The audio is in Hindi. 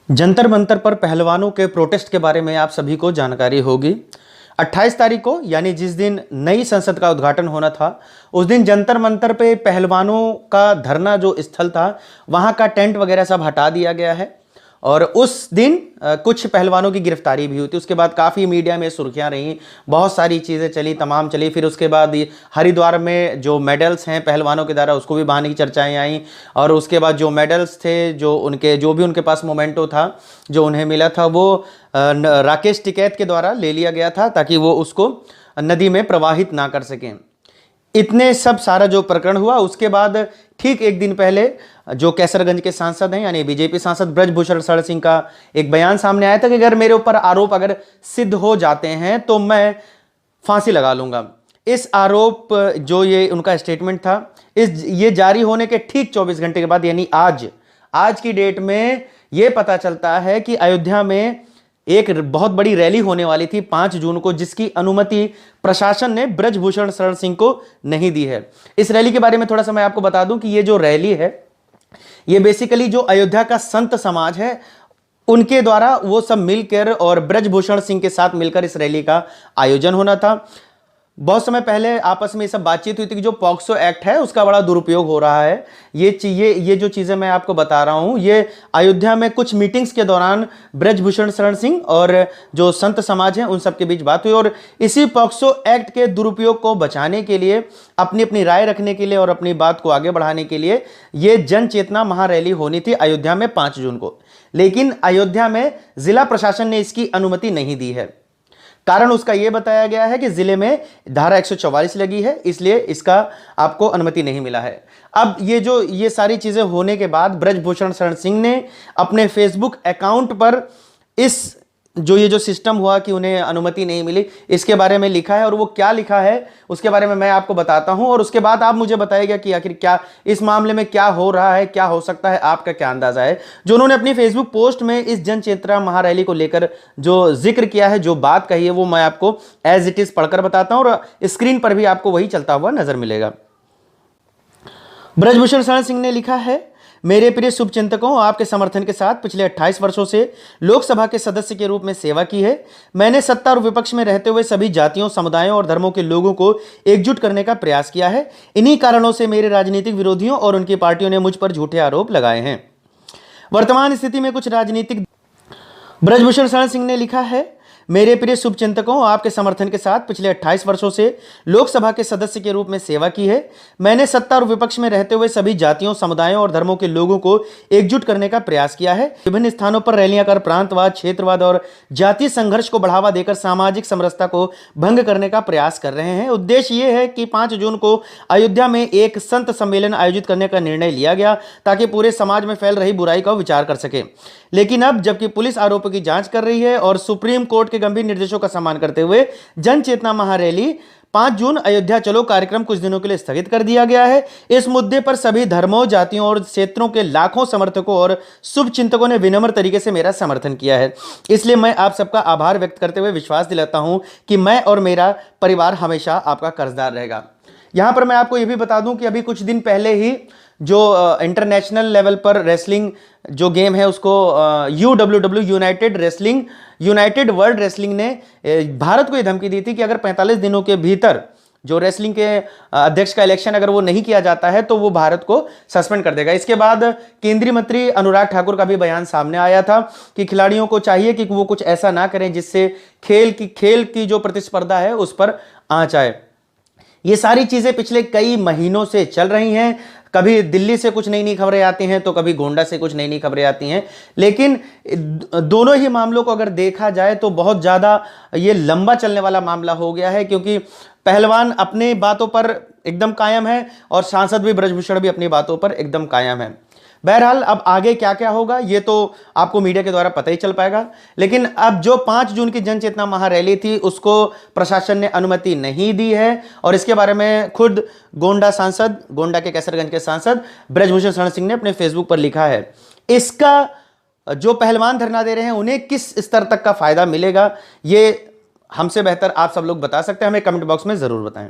जंतर मंतर पर पहलवानों के प्रोटेस्ट के बारे में आप सभी को जानकारी होगी। 28 तारीख को यानी जिस दिन नई संसद का उद्घाटन होना था, उस दिन जंतर मंतर पे पहलवानों का धरना जो स्थल था वहां का टेंट वगैरह सब हटा दिया गया है और उस दिन कुछ पहलवानों की गिरफ्तारी भी हुई थी। उसके बाद काफ़ी मीडिया में सुर्खियां रहीं, बहुत सारी चीज़ें चली, तमाम चली। फिर उसके बाद हरिद्वार में जो मेडल्स हैं पहलवानों के द्वारा उसको भी बहाने की चर्चाएं आई और उसके बाद जो मेडल्स थे जो भी उनके पास मोमेंटो था जो उन्हें मिला था वो राकेश टिकैत के द्वारा ले लिया गया था ताकि वो उसको नदी में प्रवाहित ना कर सकें। इतने सब सारा जो प्रकरण हुआ, उसके बाद ठीक एक दिन पहले जो कैसरगंज के सांसद हैं यानी बीजेपी सांसद ब्रजभूषण शरण सिंह का एक बयान सामने आया था कि अगर मेरे ऊपर आरोप अगर सिद्ध हो जाते हैं तो मैं फांसी लगा लूंगा। इस आरोप जो ये उनका स्टेटमेंट था, ये जारी होने के ठीक 24 घंटे के बाद यानी आज की डेट में ये पता चलता है कि अयोध्या में एक बहुत बड़ी रैली होने वाली थी 5 जून को, जिसकी अनुमति प्रशासन ने ब्रजभूषण शरण सिंह को नहीं दी है। इस रैली के बारे में थोड़ा सा मैं आपको बता दूं कि ये जो रैली है ये बेसिकली जो अयोध्या का संत समाज है उनके द्वारा वो सब मिलकर और ब्रजभूषण सिंह के साथ मिलकर इस रैली का आयोजन होना था। बहुत समय पहले आपस में ये सब बातचीत हुई थी कि जो पॉक्सो एक्ट है उसका बड़ा दुरुपयोग हो रहा है। ये जो चीज़ें मैं आपको बता रहा हूँ ये अयोध्या में कुछ मीटिंग्स के दौरान ब्रजभूषण शरण सिंह और जो संत समाज है उन सब के बीच बात हुई और इसी पॉक्सो एक्ट के दुरुपयोग को बचाने के लिए, अपनी अपनी राय रखने के लिए और अपनी बात को आगे बढ़ाने के लिए ये जन चेतना महारैली होनी थी अयोध्या में 5 जून को। लेकिन अयोध्या में जिला प्रशासन ने इसकी अनुमति नहीं दी है। कारण उसका यह बताया गया है कि जिले में धारा 144 लगी है, इसलिए इसका आपको अनुमति नहीं मिला है। अब ये सारी चीजें होने के बाद ब्रजभूषण शरण सिंह ने अपने फेसबुक अकाउंट पर इस ये जो सिस्टम हुआ कि उन्हें अनुमति नहीं मिली इसके बारे में लिखा है और वो क्या लिखा है उसके बारे में मैं आपको बताता हूं और उसके बाद आप मुझे बताइएगा कि आखिर क्या इस मामले में क्या हो रहा है, क्या हो सकता है, आपका क्या अंदाजा है। जो उन्होंने अपनी फेसबुक पोस्ट में इस जन चेतना महारैली को लेकर जो जिक्र किया है, जो बात कही है, वो मैं आपको एज इट इज पढ़कर बताता हूं और स्क्रीन पर भी आपको वही चलता हुआ नजर मिलेगा। ब्रजभूषण शरण सिंह ने लिखा है, मेरे प्रिय शुभचिंतकों, आपके समर्थन के साथ पिछले 28 वर्षों से लोकसभा के सदस्य के रूप में सेवा की है। मैंने सत्ता और विपक्ष में रहते हुए सभी जातियों, समुदायों और धर्मों के लोगों को एकजुट करने का प्रयास किया है। इन्हीं कारणों से मेरे राजनीतिक विरोधियों और उनकी पार्टियों ने मुझ पर झूठे आरोप लगाए हैं। वर्तमान स्थिति में कुछ राजनीतिक ब्रजभूषण शरण सिंह ने लिखा है, मेरे प्रिय शुभचिंतकों, आपके समर्थन के साथ पिछले 28 वर्षों से लोकसभा के सदस्य के रूप में सेवा की है। मैंने सत्ता और विपक्ष में रहते हुए सभी जातियों, समुदायों और धर्मों के लोगों को एकजुट करने का प्रयास किया है। विभिन्न स्थानों पर रैलियां कर प्रांतवाद, क्षेत्रवाद और जातीय संघर्ष को बढ़ावा देकर सामाजिक समरसता को भंग करने का प्रयास कर रहे हैं। उद्देश्य ये है कि 5 जून को अयोध्या में एक संत सम्मेलन आयोजित करने का निर्णय लिया गया ताकि पूरे समाज में फैल रही बुराई का विचार कर सके। लेकिन अब जबकि पुलिस आरोपों की जांच कर रही है और सुप्रीम कोर्ट के गंभीर निर्देशों का सम्मान करते हुए जन चेतना महारैली 5 जून अयोध्या चलो कार्यक्रम कुछ दिनों के लिए स्थगित कर दिया गया है। इस मुद्दे पर सभी धर्मों, जातियों और क्षेत्रों के लाखों समर्थकों और शुभचिंतकों ने विनम्र तरीके से मेरा समर्थन किया है। इसलिए मैं आप सबका आभार व्यक्त करते हुए विश्वास दिलाता हूं कि मैं और मेरा परिवार हमेशा आपका कर्जदार रहेगा। यहां पर मैं आपको यह भी बता दूं कि अभी कुछ दिन पहले ही जो इंटरनेशनल लेवल पर रेसलिंग जो गेम है उसको UWW यूनाइटेड वर्ल्ड रेसलिंग ने भारत को ये धमकी दी थी कि अगर 45 दिनों के भीतर जो रेसलिंग के अध्यक्ष का इलेक्शन अगर वो नहीं किया जाता है तो वो भारत को सस्पेंड कर देगा। इसके बाद केंद्रीय मंत्री अनुराग ठाकुर का भी बयान सामने आया था कि खिलाड़ियों को चाहिए कि वो कुछ ऐसा ना करें जिससे खेल की जो प्रतिस्पर्धा है उस पर आंच आए। ये सारी चीजें पिछले कई महीनों से चल रही हैं। कभी दिल्ली से कुछ नई नई खबरें आती हैं तो कभी गोंडा से कुछ नई नई खबरें आती हैं, लेकिन दोनों ही मामलों को अगर देखा जाए तो बहुत ज़्यादा ये लंबा चलने वाला मामला हो गया है क्योंकि पहलवान अपनी बातों पर एकदम कायम है और सांसद भी ब्रजभूषण भी अपनी बातों पर एकदम कायम है। बहरहाल अब आगे क्या क्या होगा ये तो आपको मीडिया के द्वारा पता ही चल पाएगा, लेकिन अब जो 5 जून की जन चेतना महारैली थी उसको प्रशासन ने अनुमति नहीं दी है और इसके बारे में खुद गोंडा के कैसरगंज के सांसद ब्रजभूषण शरण सिंह ने अपने फेसबुक पर लिखा है। इसका जो पहलवान धरना दे रहे हैं उन्हें किस स्तर तक का फायदा मिलेगा ये हमसे बेहतर आप सब लोग बता सकते हैं, हमें कमेंट बॉक्स में जरूर बताएं।